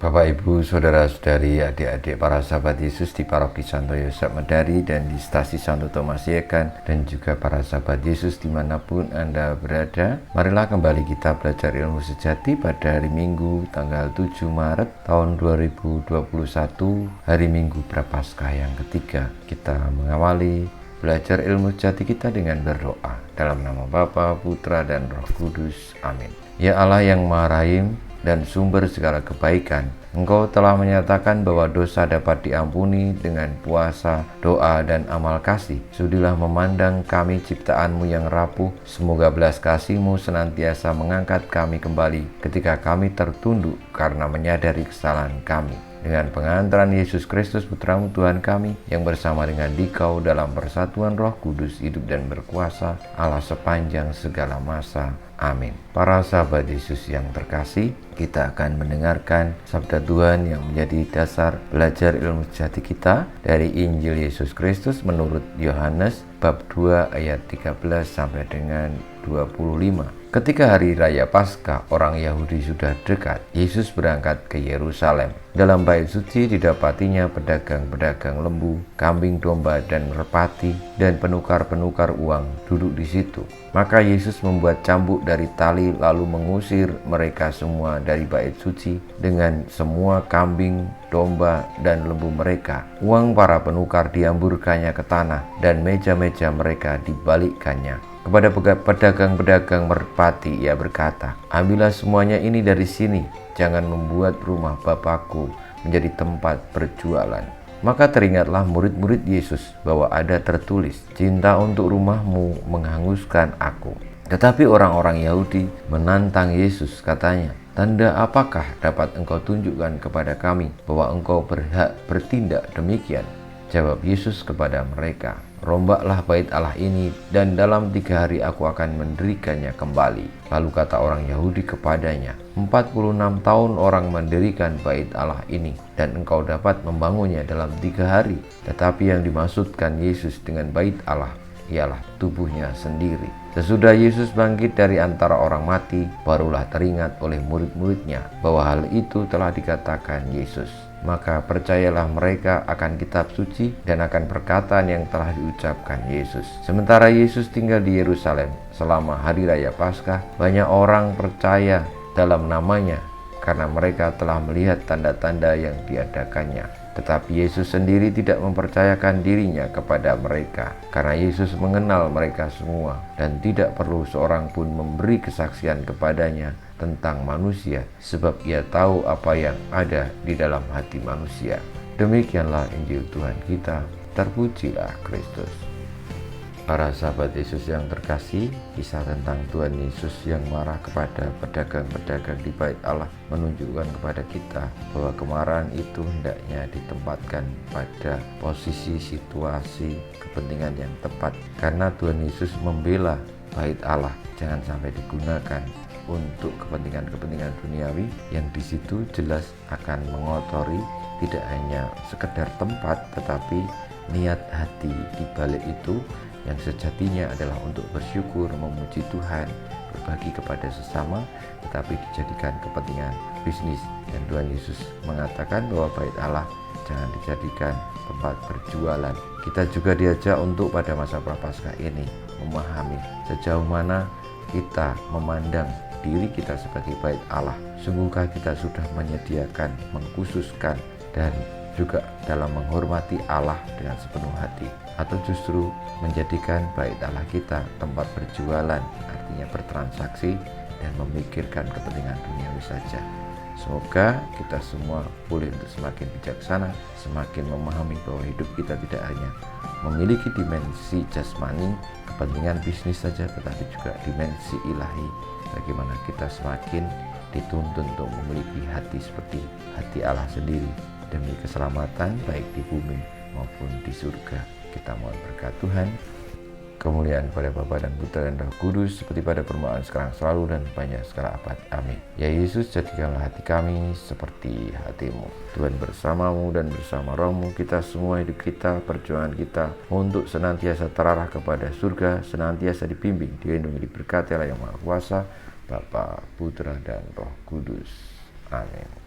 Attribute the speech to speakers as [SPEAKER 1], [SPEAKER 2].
[SPEAKER 1] Bapak, Ibu, Saudara-saudari, adik-adik para sahabat Yesus di Paroki Santo Yosef Medari dan di Stasi Santo Thomas Yekan, dan juga para sahabat Yesus dimanapun Anda berada. Marilah kembali kita belajar ilmu sejati pada hari Minggu tanggal 7 Maret tahun 2021, hari Minggu Prapaskah yang ketiga. Kita mengawali belajar ilmu sejati kita dengan berdoa. Dalam nama Bapa, Putra, dan Roh Kudus. Amin. Ya Allah yang Maha Rahim dan sumber segala kebaikan, Engkau telah menyatakan bahwa dosa dapat diampuni dengan puasa, doa, dan amal kasih. Sudilah memandang kami ciptaan-Mu yang rapuh. Semoga belas kasih-Mu senantiasa mengangkat kami kembali ketika kami tertunduk karena menyadari kesalahan kami. Dengan pengantaran Yesus Kristus Putra-Mu Tuhan kami, yang bersama dengan Dikau dalam persatuan Roh Kudus hidup dan berkuasa Allah sepanjang segala masa. Amin. Para sahabat Yesus yang terkasih, kita akan mendengarkan sabda Tuhan yang menjadi dasar belajar ilmu sejati kita dari Injil Yesus Kristus menurut Yohanes bab 2 ayat 13 sampai dengan 25. Ketika hari raya Paskah orang Yahudi sudah dekat, Yesus berangkat ke Yerusalem. Dalam bait suci didapatinya pedagang-pedagang lembu, kambing domba, dan merpati, dan penukar-penukar uang duduk di situ. Maka Yesus membuat cambuk dari tali lalu mengusir mereka semua dari bait suci dengan semua kambing, domba, dan lembu mereka. Uang para penukar dihamburkannya ke tanah, dan meja-meja mereka dibalikkannya. Kepada pedagang-pedagang merpati ia berkata, "Ambillah semuanya ini dari sini, jangan membuat rumah Bapakku menjadi tempat berjualan." Maka teringatlah murid-murid Yesus bahwa ada tertulis, "Cinta untuk rumahmu menghanguskan aku." Tetapi orang-orang Yahudi menantang Yesus, katanya, "Tanda apakah dapat engkau tunjukkan kepada kami bahwa engkau berhak bertindak demikian?" Jawab Yesus kepada mereka, "Rombaklah bait Allah ini, dan dalam 3 hari aku akan mendirikannya kembali." Lalu kata orang Yahudi kepadanya, 46 tahun orang mendirikan bait Allah ini, dan engkau dapat membangunnya dalam 3 hari. Tetapi yang dimaksudkan Yesus dengan bait Allah ialah tubuhnya sendiri. Sesudah Yesus bangkit dari antara orang mati, barulah teringat oleh murid-muridnya bahwa hal itu telah dikatakan Yesus. Maka percayalah mereka akan kitab suci dan akan perkataan yang telah diucapkan Yesus. Sementara Yesus tinggal di Yerusalem selama hari raya Paskah, banyak orang percaya dalam namanya karena mereka telah melihat tanda-tanda yang diadakannya. Tetapi Yesus sendiri tidak mempercayakan dirinya kepada mereka, karena Yesus mengenal mereka semua dan tidak perlu seorang pun memberi kesaksian kepadanya tentang manusia, sebab ia tahu apa yang ada di dalam hati manusia. Demikianlah Injil Tuhan kita. Terpujilah Kristus. Para sahabat Yesus yang terkasih, kisah tentang Tuhan Yesus yang marah kepada pedagang-pedagang di bait Allah menunjukkan kepada kita bahwa kemarahan itu hendaknya ditempatkan pada posisi, situasi, kepentingan yang tepat. Karena Tuhan Yesus membela bait Allah jangan sampai digunakan untuk kepentingan-kepentingan duniawi yang di situ jelas akan mengotori tidak hanya sekedar tempat, tetapi niat hati di balik itu yang sejatinya adalah untuk bersyukur, memuji Tuhan, berbagi kepada sesama, tetapi dijadikan kepentingan bisnis. Dan Tuhan Yesus mengatakan bahwa bait Allah jangan dijadikan tempat berjualan. Kita juga diajak untuk pada masa Prapaskah ini memahami sejauh mana kita memandang diri kita sebagai bait Allah. Sungguhkah kita sudah menyediakan, mengkhususkan, dan juga dalam menghormati Allah dengan sepenuh hati, atau justru menjadikan bait Allah kita tempat berjualan, artinya bertransaksi dan memikirkan kepentingan duniawi saja. Semoga kita semua boleh untuk semakin bijaksana, semakin memahami bahwa hidup kita tidak hanya memiliki dimensi jasmani, kepentingan bisnis saja, tetapi juga dimensi ilahi. Bagaimana kita semakin dituntun untuk memiliki hati seperti hati Allah sendiri, demi keselamatan baik di bumi maupun di surga. Kita mohon berkat Tuhan, kemuliaan pada Bapa dan Putra dan Roh Kudus, seperti pada permulaan sekarang selalu dan banyak segala abad. Amin. Ya Yesus, jadikanlah hati kami seperti hati-Mu. Tuhan bersamamu dan bersama Roh-Mu, kita semua hidup kita, perjuangan kita untuk senantiasa terarah kepada surga, senantiasa dibimbing, dilindungi, diberkati oleh Yang Maha Kuasa, Bapa, Putra, dan Roh Kudus. Amin.